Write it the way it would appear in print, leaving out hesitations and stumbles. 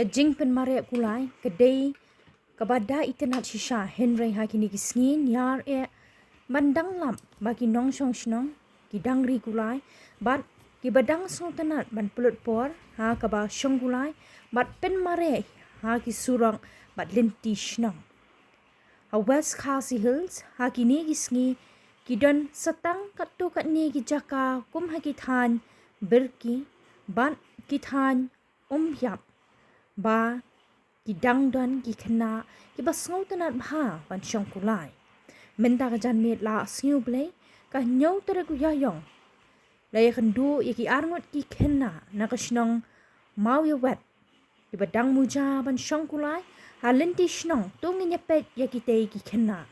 Kajing pen Maria Kulai, kedai kepada itenat shisha Henry hakini kisngin yar bandang lam bagi nong shong Shnong kidangri Kulai bat kibadang sultanat ban pulut por kaba Shong Kulai bat pen Maria kisurang bat lynti Shnong. West Khasi Hills hakini kisngi kidon setang katu katni kijaka kum hakitan berki bat kitan yap ba kidang dan Khynnah kiba sngow tanat bha ban Shong Kulai menta ka jan met la sngew blay ka nyaw tere ku yayong lay kandu yaki arngot ki Khynnah na ka Shnong mau ya wet kiba dang Muja ban Shong Kulai lynti Shnong tungin yapet yaki te ki Khynnah